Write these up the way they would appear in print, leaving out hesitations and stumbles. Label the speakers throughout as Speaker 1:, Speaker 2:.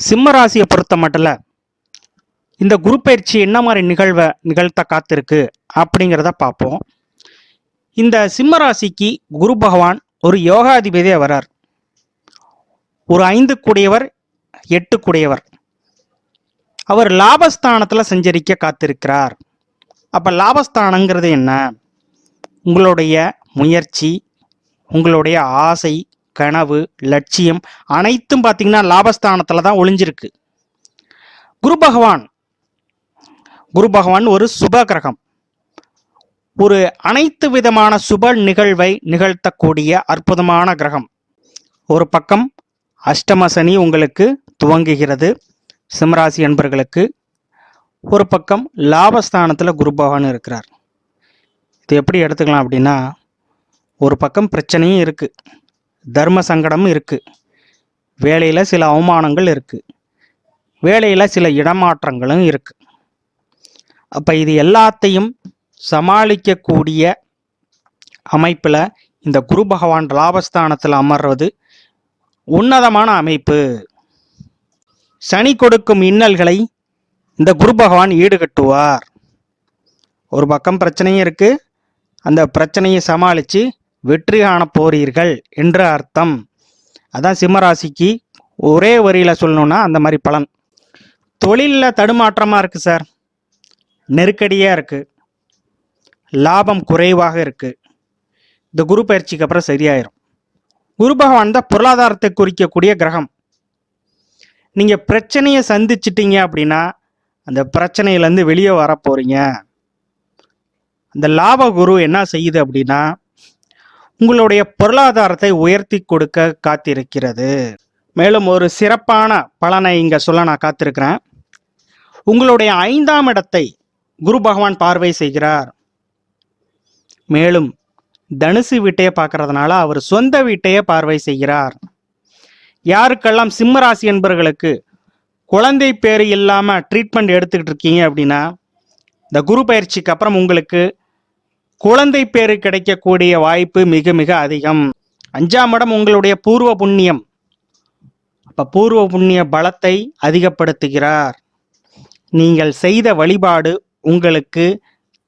Speaker 1: சிம்ம ராசியை பொறுத்த மட்டும் இந்த குரு பயிற்சி என்ன மாதிரி நிகழ்வை நிகழ்த்த காத்திருக்கு அப்படிங்கிறத பார்ப்போம். இந்த சிம்ம ராசிக்கு குரு பகவான் ஒரு யோகாதிபதியாக வரார். ஒரு 5 கூடியவர் 8 கூடியவர். அவர் லாபஸ்தானத்தில் சஞ்சரிக்க காத்திருக்கிறார். அப்போ லாபஸ்தானங்கிறது என்ன? உங்களுடைய முயற்சி, உங்களுடைய ஆசை, கனவு, லட்சியம் அனைத்தும் பார்த்தீங்கன்னா லாபஸ்தானத்தில் தான் ஒளிஞ்சிருக்கு. குரு பகவான் ஒரு சுப கிரகம். ஒரு அனைத்து விதமான சுப நிகழ்வை நிகழ்த்தக்கூடிய அற்புதமான கிரகம். ஒரு பக்கம் அஷ்டம சனி உங்களுக்கு துவங்குகிறது சிம்மராசி அன்பர்களுக்கு. ஒரு பக்கம் லாபஸ்தானத்தில் குரு பகவான் இருக்கிறார். இது எப்படி எடுத்துக்கலாம் அப்படின்னா, ஒரு பக்கம் பிரச்சனையும் இருக்குது, தர்ம சங்கடமும் இருக்குது, வேலையில் சில அவமானங்கள் இருக்குது, வேலையில் சில இடமாற்றங்களும் இருக்குது. அப்போ இது எல்லாத்தையும் சமாளிக்கக்கூடிய அமைப்பில் இந்த குரு பகவான் லாபஸ்தானத்தில் அமர்வது உன்னதமான அமைப்பு. சனி கொடுக்கும் இன்னல்களை இந்த குரு பகவான் ஈடுகட்டுவார். ஒரு பக்கம் பிரச்சனையும் இருக்குது, அந்த பிரச்சனையை சமாளித்து வெற்றி காண போறீர்கள் என்ற அர்த்தம். அதான் சிம்மராசிக்கு ஒரே வரியில் சொல்லணும்னா அந்த மாதிரி பலன். தொழிலில் தடுமாற்றமாக இருக்குது சார், நெருக்கடியாக இருக்குது, லாபம் குறைவாக இருக்குது. இந்த குரு பயிற்சிக்கு அப்புறம் சரியாயிரும். குரு பகவான் தான் பொருளாதாரத்தை குறிக்கக்கூடிய கிரகம். நீங்கள் பிரச்சனையை சந்திச்சிட்டீங்க அப்படின்னா அந்த பிரச்சனையிலேருந்து வெளியே வர போகிறீங்க. அந்த லாப குரு என்ன செய்யுது அப்படின்னா உங்களுடைய பொருளாதாரத்தை உயர்த்தி கொடுக்க காத்திருக்கிறது. மேலும் ஒரு சிறப்பான பலனை இங்கே சொல்ல நான் காத்திருக்கிறேன். உங்களுடைய 5ஆம் இடத்தை குரு பகவான் பார்வை செய்கிறார். மேலும் தனுசு வீட்டையே பார்க்கறதுனால அவர் சொந்த வீட்டையே பார்வை செய்கிறார். யாருக்கெல்லாம் சிம்ம ராசி என்பவர்களுக்கு குழந்தை பேர் இல்லாமல் ட்ரீட்மெண்ட் எடுத்துக்கிட்டு இருக்கீங்க அப்படின்னா இந்த குரு பயிற்சிக்கு அப்புறம் உங்களுக்கு குழந்தை பேரு கிடைக்கக்கூடிய வாய்ப்பு மிக மிக அதிகம். 5ஆம் இடம் உங்களுடைய பூர்வ புண்ணியம். அப்போ பூர்வ புண்ணிய பலத்தை அதிகப்படுத்துகிறார். நீங்கள் செய்த வழிபாடு உங்களுக்கு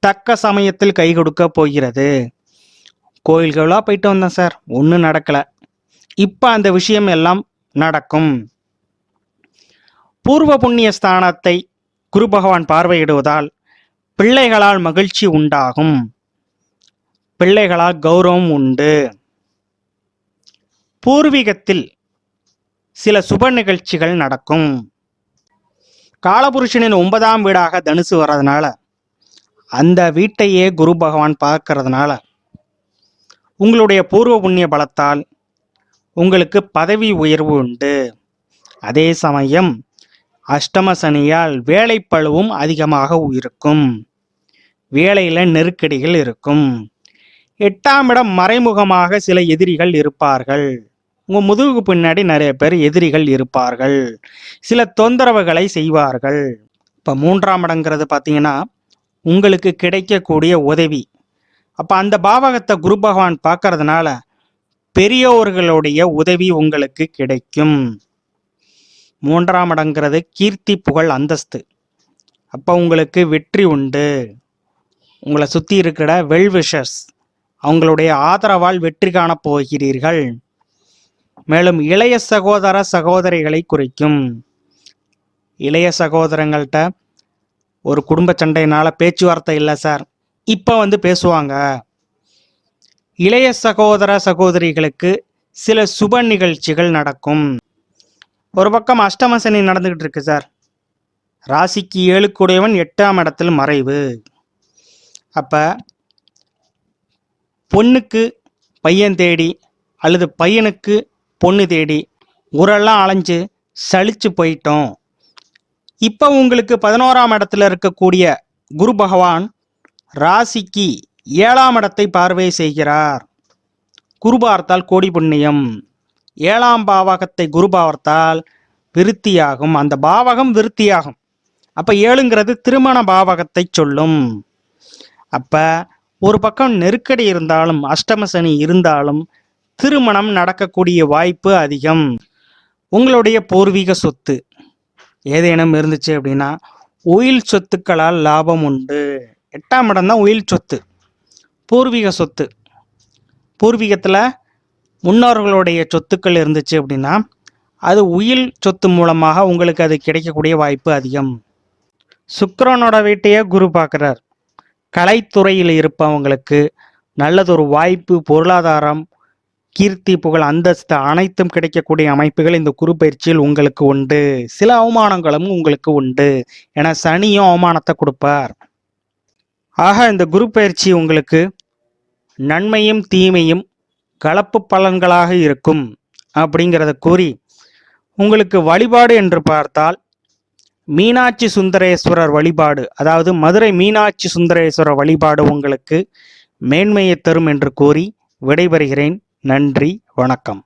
Speaker 1: தக்க சமயத்தில் கை கொடுக்க போகிறது. கோயில்களாக போயிட்டு வந்தேன் சார், ஒன்றும் நடக்கலை, இப்போ அந்த விஷயம் எல்லாம் நடக்கும். பூர்வ புண்ணிய ஸ்தானத்தை குரு பகவான் பார்வையிடுவதால் பிள்ளைகளால் மகிழ்ச்சி உண்டாகும், பிள்ளைகளால் கௌரவம் உண்டு. பூர்வீகத்தில் சில சுப நிகழ்ச்சிகள் நடக்கும். காலபுருஷனின் 9ஆம் வீடாக தனுசு வர்றதுனால அந்த வீட்டையே குரு பகவான் பார்க்கறதுனால உங்களுடைய பூர்வ புண்ணிய பலத்தால் உங்களுக்கு பதவி உயர்வு உண்டு. அதே சமயம் அஷ்டம சனியால் வேலைப்பளுவும் அதிகமாக இருக்கும், வேலையில் நெருக்கடிகள் இருக்கும். 8ஆம் இடம் மறைமுகமாக சில எதிரிகள் இருப்பார்கள். உங்கள் முதுகுக்கு பின்னாடி நிறைய பேர் எதிரிகள் இருப்பார்கள், சில தொந்தரவுகளை செய்வார்கள். இப்போ 3ஆம் இடங்கிறது பார்த்தீங்கன்னா உங்களுக்கு கிடைக்கக்கூடிய உதவி. அப்போ அந்த பாவகத்தை குரு பகவான் பார்க்கறதுனால பெரியோர்களுடைய உதவி உங்களுக்கு கிடைக்கும். 3ஆம் இடங்கிறது கீர்த்தி புகழ் அந்தஸ்து. அப்போ உங்களுக்கு வெற்றி உண்டு. உங்களை சுற்றி இருக்கிற வெல்விஷர்ஸ் அவங்களுடைய ஆதரவால் வெற்றி காணப் போகிறீர்கள். மேலும் இளைய சகோதர சகோதரிகளை குறிக்கும். இளைய சகோதரங்கள்கிட்ட ஒரு குடும்ப சண்டையினால பேச்சுவார்த்தை இல்லை சார், இப்போ பேசுவாங்க. இளைய சகோதர சகோதரிகளுக்கு சில சுப நிகழ்ச்சிகள் நடக்கும். ஒரு பக்கம் அஷ்டம சனி நடந்துகிட்டு இருக்கு சார். ராசிக்கு 7 கூடியவன் 8ஆம் இடத்தில் மறைவு. அப்போ பொண்ணுக்கு பையன் தேடி அல்லது பையனுக்கு பொண்ணு தேடி ஊரெல்லாம் அலைஞ்சு சலிச்சு போயிட்டோம். இப்போ உங்களுக்கு 11ஆம் இடத்துல இருக்கக்கூடிய குரு பகவான் ராசிக்கு 7ஆம் இடத்தை பார்வை செய்கிறார். குரு பார்த்தால் கோடி புண்ணியம். 7ஆம் பாவகத்தை குரு பார்த்தால் விருத்தியாகும், அந்த பாவகம் விருத்தியாகும். அப்போ 7ங்கிறது திருமண பாவகத்தை சொல்லும். அப்போ ஒரு பக்கம் நெருக்கடி இருந்தாலும் அஷ்டம சனி இருந்தாலும் திருமணம் நடக்கக்கூடிய வாய்ப்பு அதிகம். உங்களுடைய பூர்வீக சொத்து, ஏதேனும் இருந்துச்சு அப்படின்னா உயில் சொத்துக்களால் லாபம் உண்டு. 8ஆம் இடம் தான் உயில் சொத்து, பூர்வீக சொத்து. பூர்வீகத்தில் முன்னோர்களுடைய சொத்துக்கள் இருந்துச்சு அப்படின்னா அது உயில் சொத்து மூலமாக உங்களுக்கு அது கிடைக்கக்கூடிய வாய்ப்பு அதிகம். சுக்கிரனோட வீட்டையே குரு பார்க்குறார். கலைத்துறையில் இருப்பவங்களுக்கு நல்லதொரு வாய்ப்பு, பொருளாதாரம், கீர்த்தி, புகழ், அந்தஸ்து அனைத்தும் கிடைக்கக்கூடிய அமைப்புகள் இந்த குரு பயிற்சியில் உங்களுக்கு உண்டு. சில அவமானங்களும் உங்களுக்கு உண்டு. ஏன்னா சனியும் அவமானத்தை கொடுப்பார். ஆக இந்த குரு பயிற்சி உங்களுக்கு நன்மையும் தீமையும் கலப்பு பலன்களாக இருக்கும் அப்படிங்கிறத கூறி, உங்களுக்கு வழிபாடு என்று பார்த்தால் மீனாட்சி சுந்தரேஸ்வரர் வழிபாடு, அதாவது மதுரை மீனாட்சி சுந்தரேஸ்வரர் வழிபாடு உங்களுக்கு மேன்மையை தரும் என்று கூறி விடைபெறுகிறேன். நன்றி, வணக்கம்.